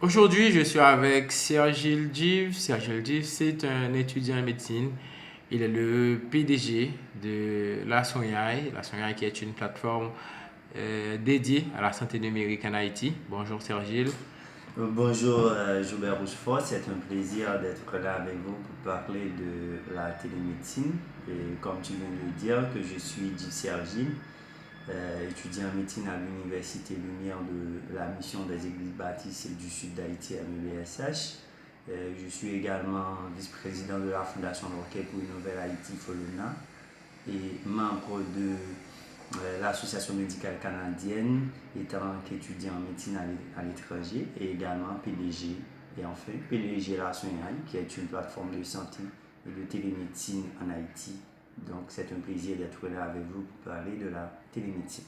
Aujourd'hui, je suis avec Sergil Djiv. Sergil Djiv, c'est un étudiant en médecine. Il est le PDG de La Sognai. La Sognai qui est une plateforme dédiée à la santé numérique en Haïti. Bonjour Sergil. Bonjour Joubert Rochefort, c'est un plaisir d'être là avec vous pour parler de la télémédecine. Et comme tu viens de le dire, que je suis Gypsy Argile, étudiant en médecine à l'Université Lumière de la mission des Églises baptistes du Sud d'Haïti à l'UBSH. Je suis également vice-président de la Fondation Lorquet pour une nouvelle Haïti Folona et membre de l'association médicale canadienne, étant qu'étudiant en médecine à l'étranger, et également PDG, et enfin PDG La Sognai, qui est une plateforme de santé et de télémédecine en Haïti. Donc c'est un plaisir d'être là avec vous pour parler de la télémédecine.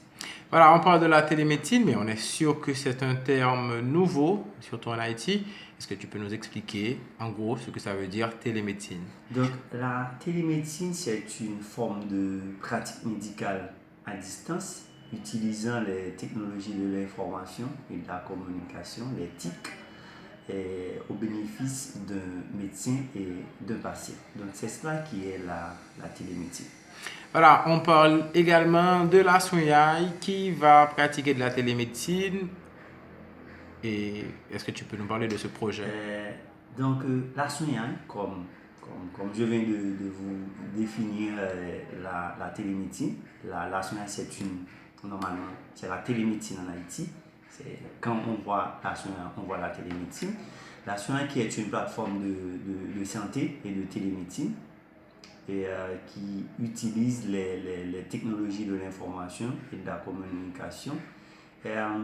Voilà, on parle de la télémédecine, mais on est sûr que c'est un terme nouveau, surtout en Haïti. Est-ce que tu peux nous expliquer en gros ce que ça veut dire télémédecine? Donc la télémédecine, c'est une forme de pratique médicale à distance utilisant les technologies de l'information et de la communication, les TIC, au bénéfice d'un médecin et d'un patient. Donc c'est cela qui est la télémédecine. Voilà, on parle également de la Sognai qui va pratiquer de la télémédecine. Et est-ce que tu peux nous parler de ce projet? La Sognai, comme je viens de vous définir la télémédecine, la Sognai normalement, c'est la télémédecine en Haïti. Quand on voit la Sognai, on voit la télémédecine. La Sognai qui est une plateforme de santé et de télémédecine et qui utilise les technologies de l'information et de la communication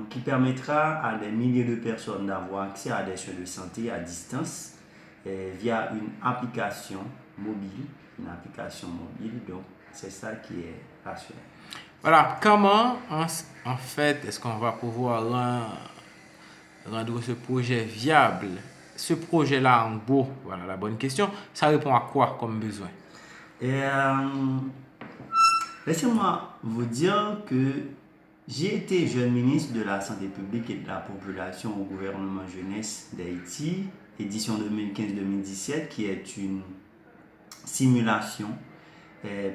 qui permettra à des milliers de personnes d'avoir accès à des soins de santé à distance via une application mobile. Donc, c'est ça qui est rassurant. Voilà, comment en fait est-ce qu'on va pouvoir rendre ce projet viable? Ce projet-là, en gros, voilà la bonne question, ça répond à quoi comme besoin? Et laissez-moi vous dire que j'ai été jeune ministre de la Santé publique et de la population au gouvernement jeunesse d'Haïti, édition 2015-2017, qui est une simulation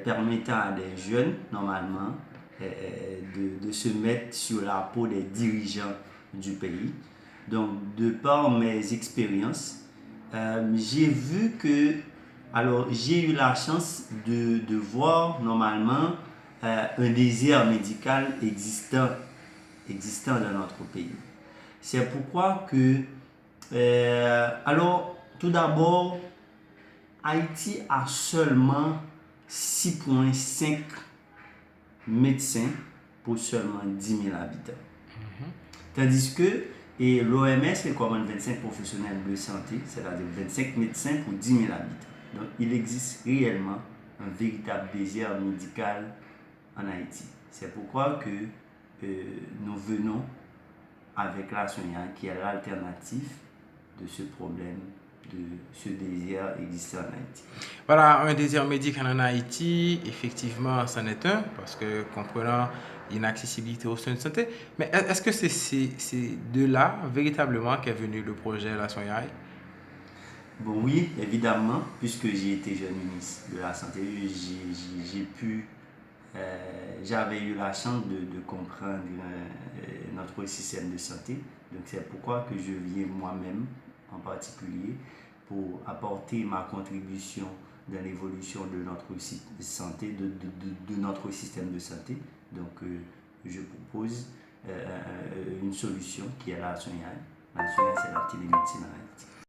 permettant à des jeunes, normalement, de se mettre sur la peau des dirigeants du pays. Donc, de par mes expériences, j'ai vu que, alors j'ai eu la chance de voir normalement un désert médical existant dans notre pays. C'est pourquoi que, alors tout d'abord, Haïti a seulement 6,5 médecins pour seulement 10 000 habitants. Tandis que l'OMS recommande 25 professionnels de santé, c'est-à-dire 25 médecins pour 10 000 habitants. Donc il existe réellement un véritable désert médical en Haïti. C'est pourquoi que nous venons avec la Sognai, qui est l'alternative de ce problème, de ce désert existant en Haïti. Voilà, un désert médical en Haïti, effectivement, c'en est un, parce que comprenant l'inaccessibilité aux soins de santé. Mais est-ce que c'est de là, véritablement, qu'est venu le projet La Sognai? Bon, oui, évidemment, puisque j'ai été jeune ministre de la Santé, j'avais eu la chance de comprendre notre système de santé. Donc c'est pourquoi que je viens moi-même en particulier pour apporter ma contribution dans l'évolution de notre santé, de notre système de santé. Donc je propose une solution qui est la Sognai. La Sognai, c'est la télémédecine en Haïti.